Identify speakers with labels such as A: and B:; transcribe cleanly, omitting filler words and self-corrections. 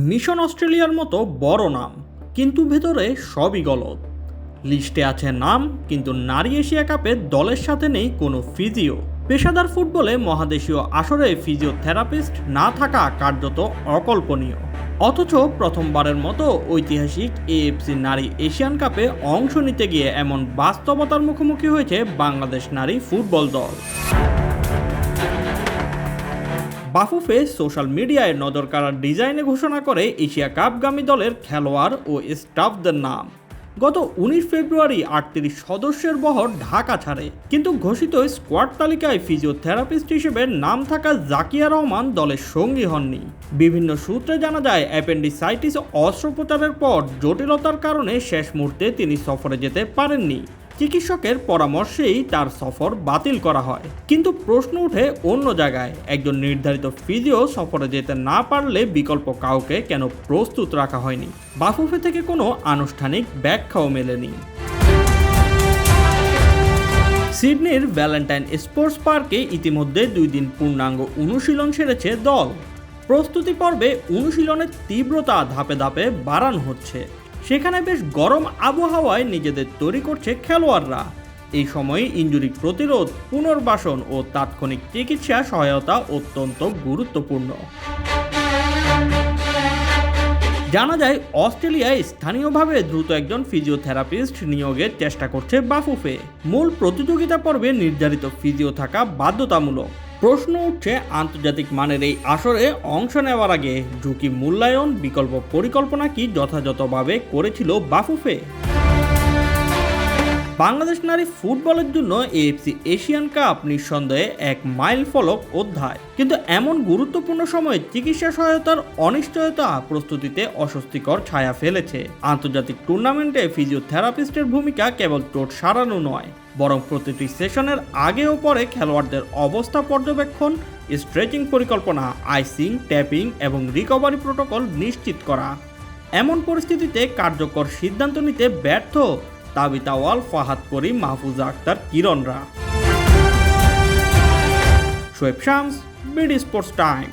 A: Mission অস্ট্রেলিয়ার মতো বড় নাম, কিন্তু ভেতরে সবই গলত। লিস্টে আছে নাম, কিন্তু নারী এশিয়া কাপে দলের সাথে নেই কোনো ফিজিও। পেশাদার ফুটবলে মহাদেশীয় আসরে ফিজিওথেরাপিস্ট না থাকা কার্যত অকল্পনীয়। অথচ প্রথমবারের মতো ঐতিহাসিক এএফসি নারী এশিয়ান কাপে অংশ নিতে গিয়ে এমন বাস্তবতার মুখোমুখি হয়েছে বাংলাদেশ নারী ফুটবল দল। বাফুফে সোশ্যাল মিডিয়ায় নজর কাড়ার ডিজাইনে ঘোষণা করে এশিয়া কাপগামী দলের খেলোয়াড় ও স্টাফদের নাম। গত 19 ফেব্রুয়ারি 38 সদস্যের বহর ঢাকা ছাড়ে, কিন্তু ঘোষিত স্কোয়াড তালিকায় ফিজিওথেরাপিস্ট হিসেবে নাম থাকা জাকিয়া রহমান দলের সঙ্গী হননি। বিভিন্ন সূত্রে জানা যায়, অ্যাপেন্ডিসাইটিস অস্ত্রোপচারের পর জটিলতার কারণে শেষ মুহূর্তে তিনি সফরে যেতে পারেননি। চিকিৎসকের পরামর্শেই তার সফর বাতিল করা হয়। কিন্তু প্রশ্ন ওঠে অন্য জায়গায়, একজন নির্ধারিত ফিজিও সফরে যেতে না পারলে বিকল্প কাউকে কেন প্রস্তুত রাখা হয়নি? বাফুফে থেকে কোনো আনুষ্ঠানিক ব্যাখ্যাও মেলেনি। সিডনির ভ্যালেন্টাইন স্পোর্টস পার্কে ইতিমধ্যে 2 দিন পূর্ণাঙ্গ অনুশীলন সেরেছে দল। প্রস্তুতি পর্বে অনুশীলনের তীব্রতা ধাপে ধাপে বাড়ানো হচ্ছে। সেখানে বেশ গরম আবহাওয়ায় নিজেদের তৈরি করছে খেলোয়াড়রা। এই সময়ে ইনজুরি প্রতিরোধ, পুনর্বাসন ও তাৎক্ষণিক চিকিৎসা সহায়তা অত্যন্ত গুরুত্বপূর্ণ। জানা যায়, অস্ট্রেলিয়ায় স্থানীয়ভাবে দ্রুত একজন ফিজিওথেরাপিস্ট নিয়োগের চেষ্টা করছে বাফুফে। মূল প্রতিযোগিতা পর্বে নির্ধারিত ফিজিও থাকা বাধ্যতামূলক। প্রশ্ন উঠছে, আন্তর্জাতিক মানের এই আসরে অংশ নেওয়ার আগে ঝুঁকি মূল্যায়ন, বিকল্প পরিকল্পনা কি যথাযথভাবে করেছিল বাফুফে? বাংলাদেশ নারী ফুটবলের জন্য এএফসি এশিয়ান কাপ নিঃসন্দেহে এক মাইল ফলক অধ্যায়, কিন্তু এমন গুরুত্বপূর্ণ সময়ে চিকিৎসা সহায়তার অনিশ্চয়তা প্রস্তুতিতে অস্বস্তিকর ছায়া ফেলেছে। আন্তর্জাতিক টুর্নামেন্টে ফিজিওথেরাপিস্টের ভূমিকা কেবল চোট সারানো নয়, বরং প্রতিটি সেশনের আগে ও পরে খেলোয়াড়দের অবস্থা পর্যবেক্ষণ, স্ট্রেচিং পরিকল্পনা, আইসিং, ট্যাপিং এবং রিকভারি প্রোটোকল নিশ্চিত করা। এমন পরিস্থিতিতে কার্যকর সিদ্ধান্ত নিতে ব্যর্থ তাবিতা ওয়াল, ফাহাদ করিম, মাহফুজা আক্তার, কিরণরা। Shoaib Shams, BD sports time.